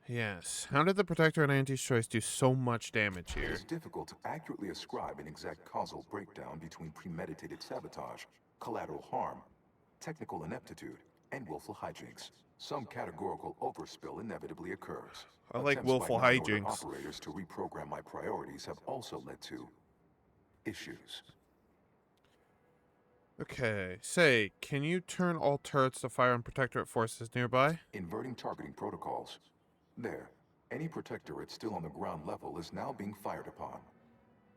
Yes. How did the Protector and Auntie's Choice do so much damage It here? is difficult to accurately ascribe an exact causal breakdown between premeditated sabotage, collateral harm, technical ineptitude, and willful hijinks. Some categorical overspill inevitably occurs. I like Attempts by willful non-order hijinks. operators to reprogram my priorities have also led to issues. Okay. Say, can you turn all turrets to fire on Protectorate forces nearby? Inverting targeting protocols. There. Any Protectorate still on the ground level is now being fired upon.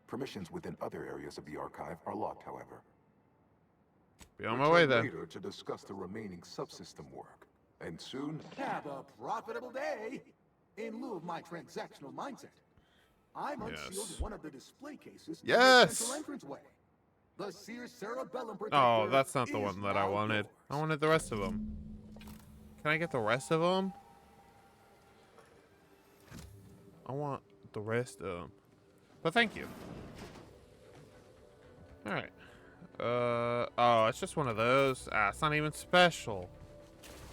Permissions within other areas of the archive are locked, however. Be on my way then. Later to discuss the remaining subsystem work. And soon, have a profitable day! In lieu of my transactional mindset, I've unsealed one of the display cases in the central entranceway. The Sears Cerebellum Protector. Oh, that's not the one that I wanted. I wanted the rest of them. Can I get the rest of them? I want the rest of them. But thank you. Alright. Oh, it's just one of those. Ah, it's not even special.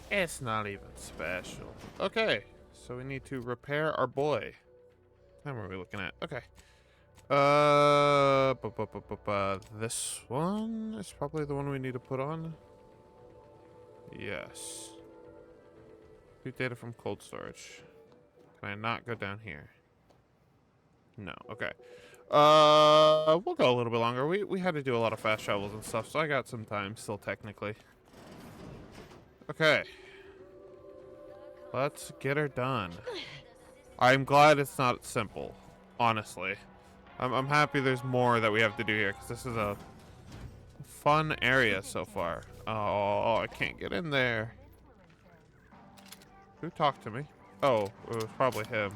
It's not even special. Okay, so we need to repair our boy. What time are we looking at? Okay. This one is probably the one we need to put on. Yes. New data from cold storage. Can I not go down here? No. Okay. We'll go a little bit longer. We had to do a lot of fast travels and stuff, so I got some time still technically. Okay. Let's get her done. I'm glad it's not simple, honestly. I'm happy there's more that we have to do here, because this is a fun area so far. Oh, I can't get in there. Who talked to me? Oh, it was probably him.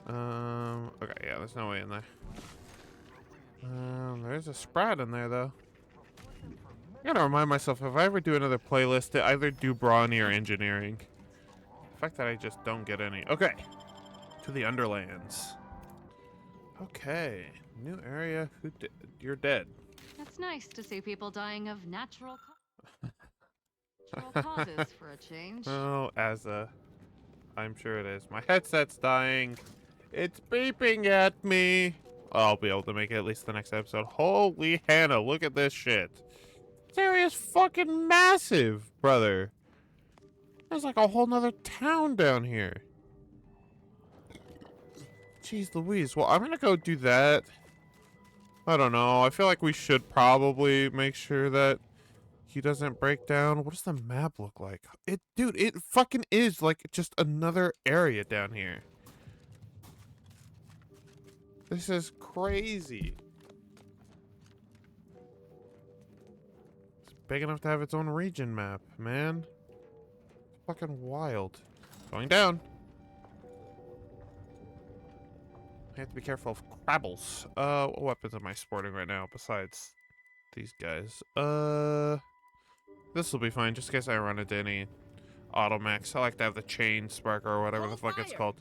Okay, yeah, there's no way in there. There's a Sprat in there, though. I gotta remind myself, if I ever do another playlist, to either do brawny or engineering. The fact that I just don't get any. Okay. To the Underlands. Okay. New area. You're dead. It's nice to see people dying of natural causes for a change. Oh, Azza. I'm sure it is. My headset's dying. It's beeping at me. I'll be able to make it at least the next episode. Holy Hannah, look at this shit. This area's fucking massive, brother. There's like a whole nother town down here. Jeez Louise. Well, I'm gonna go do that. I don't know. I feel like we should probably make sure that he doesn't break down. What does the map look like? Dude, it fucking is like just another area down here. This is crazy. It's big enough to have its own region map, man. It's fucking wild. Going down. I have to be careful of crabbles. What weapons am I sporting right now besides these guys? This will be fine, just in case I run into any automax. I like to have the chain sparker or whatever the fuck it's called.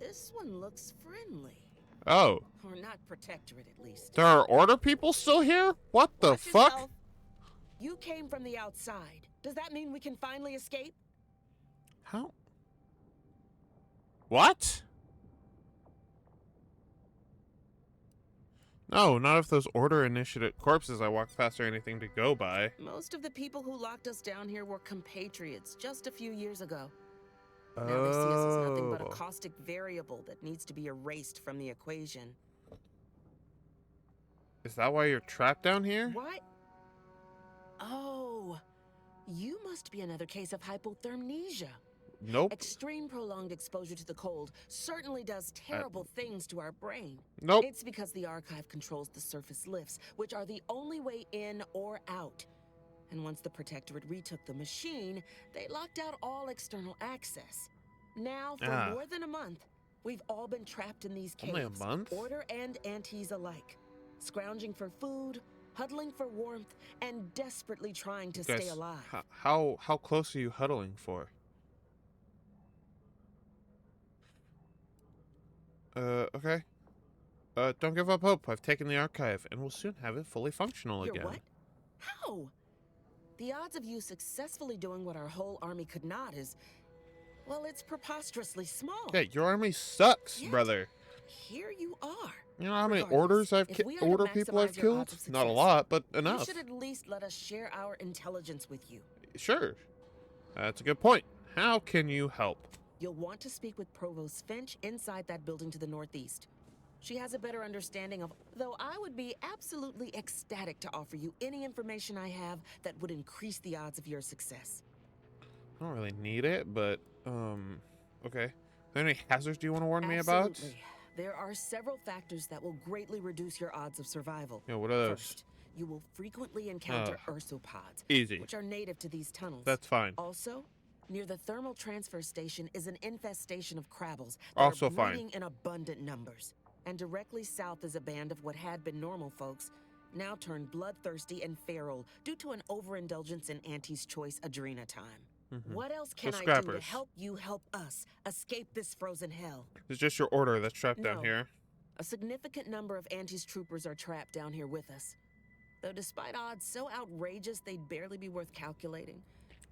This one looks friendly. Oh. Or not protectorate, at least. There are order people still here? What the fuck? Yourself. You came from the outside. Does that mean we can finally escape? How? What? No, not if those order initiative corpses I walked past or anything to go by. Most of the people who locked us down here were compatriots just a few years ago. Now they see us as nothing but a caustic variable that needs to be erased from the equation. Is that why you're trapped down here? What? Oh, you must be another case of hypothermia. Nope. Extreme prolonged exposure to the cold certainly does terrible things to our brain. Nope. It's because the archive controls the surface lifts, which are the only way in or out. And once the Protectorate retook the machine, they locked out all external access. Now, for more than a month, we've all been trapped in these caves. Only a month? Order and Aunties alike. Scrounging for food, huddling for warmth, and desperately trying to stay alive. How close are you huddling for? Okay. Don't give up hope. I've taken the archive, and we'll soon have it fully functional again. What? How? The odds of you successfully doing what our whole army could not is, well, it's preposterously small. Yeah, your army sucks, brother. Here you are. You know how many orders order people I've killed? Not a lot, but enough. You should at least let us share our intelligence with you. Sure. That's a good point. How can you help? You'll want to speak with Provost Finch inside that building to the northeast. She has a better understanding of, though I would be absolutely ecstatic to offer you any information I have that would increase the odds of your success. I don't really need it, but, okay. Are there any hazards do you want to warn me about? Absolutely. There are several factors that will greatly reduce your odds of survival. Yeah, what are those? First, you will frequently encounter ursopods, easy. which are native to these tunnels. That's fine. Also, near the thermal transfer station is an infestation of crabbles that also are breeding fine. in abundant numbers. And directly south is a band of what had been normal folks, now turned bloodthirsty and feral due to an overindulgence in Auntie's choice adrena time. What else can I do to help you help us escape this frozen hell? It's just your order that's trapped down here. A significant number of Auntie's troopers are trapped down here with us. Though despite odds so outrageous they'd barely be worth calculating,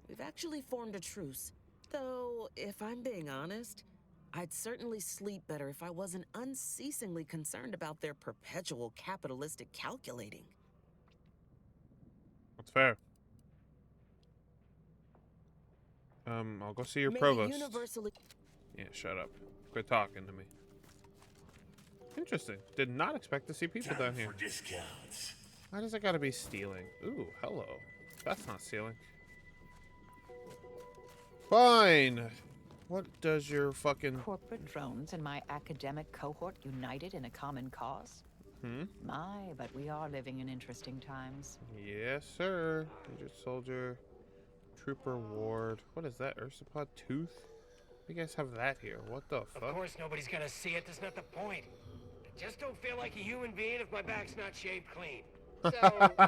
we've actually formed a truce. Though, if I'm being honest, I'd certainly sleep better if I wasn't unceasingly concerned about their perpetual capitalistic calculating. That's fair. I'll go see your provost. Yeah, shut up. Quit talking to me. Interesting. Did not expect to see people down here. Discounts. Why does it gotta be stealing? Ooh, hello. That's not stealing. Fine. What does your fucking... Corporate drones and my academic cohort united in a common cause? My, but we are living in interesting times. Yes, sir. Injured soldier. Trooper ward. What is that? Ursapod tooth? You guys have that here. What the fuck? Of course nobody's gonna see it. That's not the point. I just don't feel like a human being if my back's not shaved clean. So,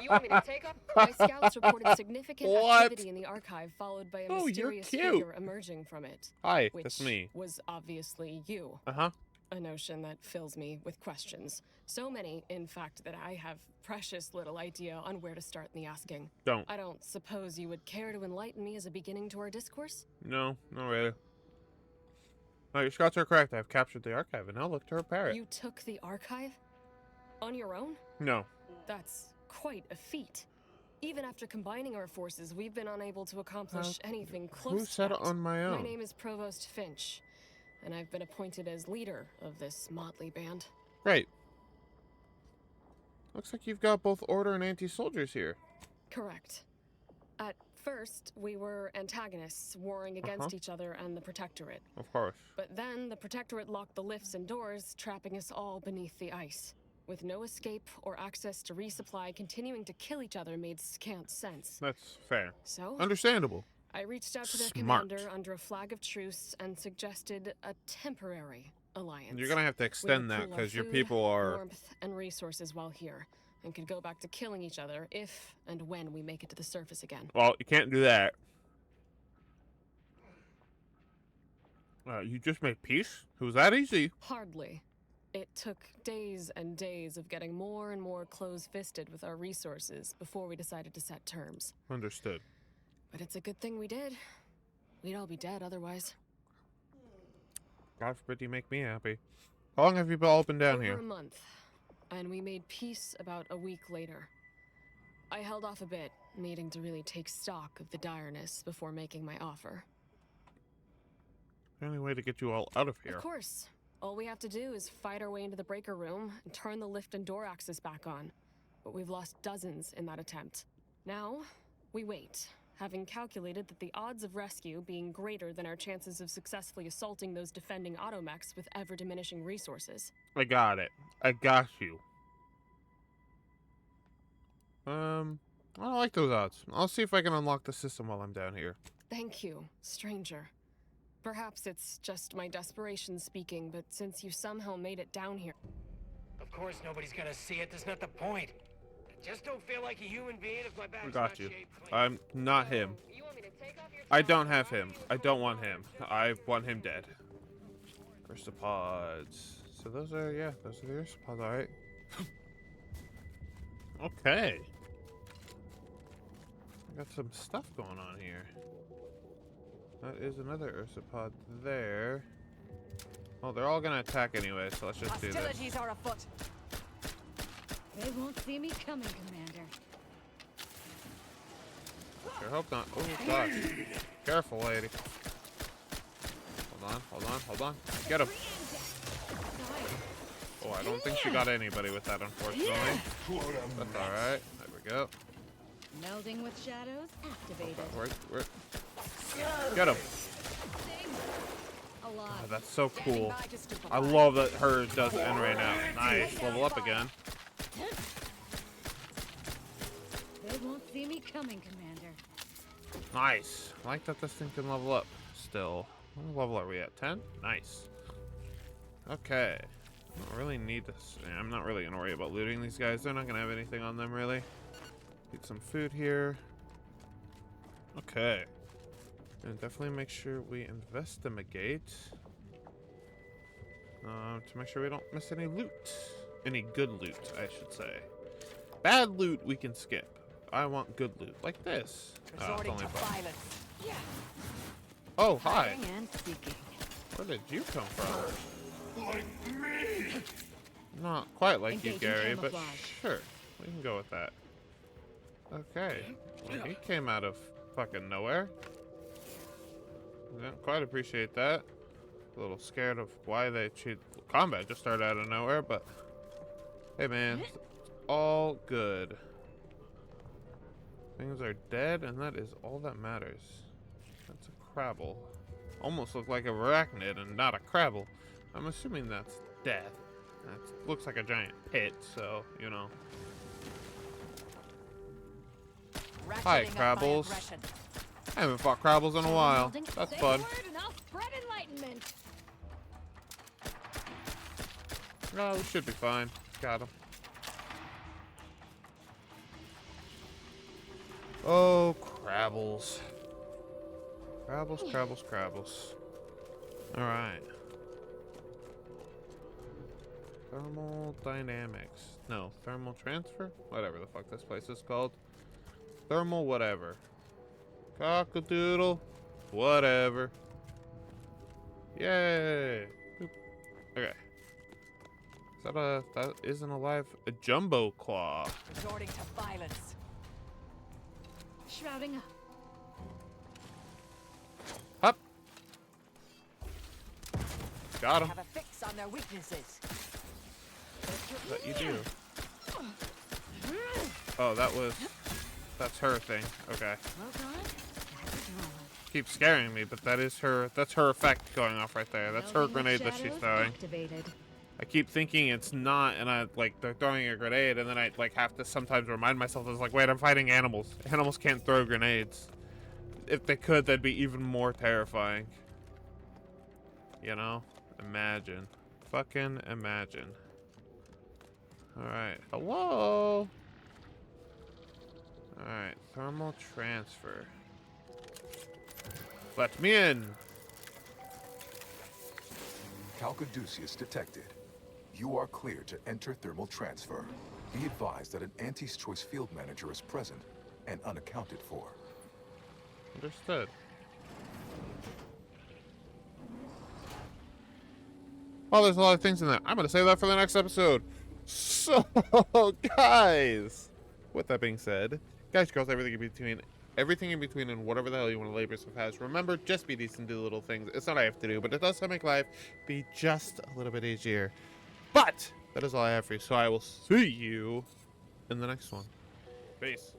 you want me to take up? My scouts reported significant activity in the archive, followed by a mysterious figure emerging from it. Hi, which that's me. Was obviously you. Uh-huh. A notion that fills me with questions. So many, in fact, that I have precious little idea on where to start in the asking. Don't. I don't suppose you would care to enlighten me as a beginning to our discourse? No, not really. No, your scouts are correct. I've captured the archive and now look to repair it. You took the archive? On your own? No. That's quite a feat. Even after combining our forces, we've been unable to accomplish anything close Who said to it on my own? My name is Provost Finch, and I've been appointed as leader of this motley band. Great. Looks like you've got both Order and anti-soldiers here. Correct. At first, we were antagonists, warring against each other and the Protectorate. Of course. But then the Protectorate locked the lifts and doors, trapping us all beneath the ice. With no escape or access to resupply, continuing to kill each other made scant sense. That's fair. So, understandable. I reached out to their Smart. commander under a flag of truce and suggested a temporary alliance. You're gonna have to extend that because your people are warmth and resources while here, and could go back to killing each other if and when we make it to the surface again. Well, you can't do that. You just made peace? It was that easy? Hardly. It took days and days of getting more and more close-fisted with our resources before we decided to set terms. Understood. But it's a good thing we did. We'd all be dead otherwise. God forbid you make me happy. How long have you all been down here? Over a month, and we made peace about a week later. I held off a bit, needing to really take stock of the direness before making my offer. The only way to get you all out of here. Of course. All we have to do is fight our way into the breaker room and turn the lift and door access back on. But we've lost dozens in that attempt. Now, we wait, having calculated that the odds of rescue being greater than our chances of successfully assaulting those defending automechs with ever-diminishing resources. I got it. I got you. I don't like those odds. I'll see if I can unlock the system while I'm down here. Thank you, stranger. Perhaps it's just my desperation speaking, but since you somehow made it down here... Of course nobody's gonna see it, that's not the point. I just don't feel like a human being if my back's I got not you. shaped clean. I'm not him. I don't have him. I don't want him. I want him dead. Ursopods. So those are, yeah, those are the ursopods, alright. Okay. Got some stuff going on here. That is another ursopod there. Well, they're all gonna attack anyway, so let's just do this. Hostilities are afoot. They won't see me coming, Commander. Sure hope not. Oh god. Careful, lady. Hold on, hold on, hold on. Get him. Oh, I don't think she got anybody with that, unfortunately. That's alright. There we go. Melding with shadows activated. Where? Get him. Oh, that's so cool. I love that hers does end right now. Nice. Level up again. They won't see me coming, Commander. Nice. I like that this thing can level up still. What level are we at? 10? Nice. Okay. I don't really need this. I'm not really going to worry about looting these guys. They're not going to have anything on them, really. Need some food here. Okay. And definitely make sure we investigate. To make sure we don't miss any loot. Any good loot, I should say. Bad loot we can skip. I want good loot, like this. Oh, hi. Where did you come from? Like me! Not quite like you, Gary, but sure. We can go with that. Okay. Well, he came out of fucking nowhere. Didn't quite appreciate that. A little scared of why they cheat. Combat just started out of nowhere, but hey, man, it's all good. Things are dead, and that is all that matters. That's a crabble. Almost looked like a arachnid and not a crabble. I'm assuming that's death. That looks like a giant pit, so, you know. Hi, crabbles. I haven't fought crabbles in a while. That's fun. No, we should be fine. Got him. Oh, crabbles. Crabbles, crabbles, crabbles. Alright. Thermal dynamics. No, thermal transfer? Whatever the fuck this place is called. Thermal whatever. Cockadoodle. Whatever. Yay. Boop. Okay. That isn't alive. A jumbo claw. Resorting to violence. Shrouding up. Up. Got him. Have a fix on their weaknesses. That you do. Oh, that's her thing. Okay. Well done. Keeps scaring me, but that's her effect going off right there. That's her grenade that she's throwing. Activated. I keep thinking it's not, and they're throwing a grenade, and then I have to sometimes remind myself, it's like, wait, I'm fighting animals. Animals can't throw grenades. If they could, that'd be even more terrifying. You know? Imagine. Fucking imagine. Alright. Hello? Alright. Thermal transfer. Let me in. Calcaduceus detected. You are clear to enter thermal transfer. Be advised that an Auntie's Choice field manager is present and unaccounted for. Understood. Oh, there's a lot of things in there. I'm going to save that for the next episode. So, guys, with that being said, guys, girls, everything in between and whatever the hell you want to label yourself as, remember, just be decent, do little things. It's not I have to do, but it does make life be just a little bit easier. But that is all I have for you, so I will see you in the next one. Peace.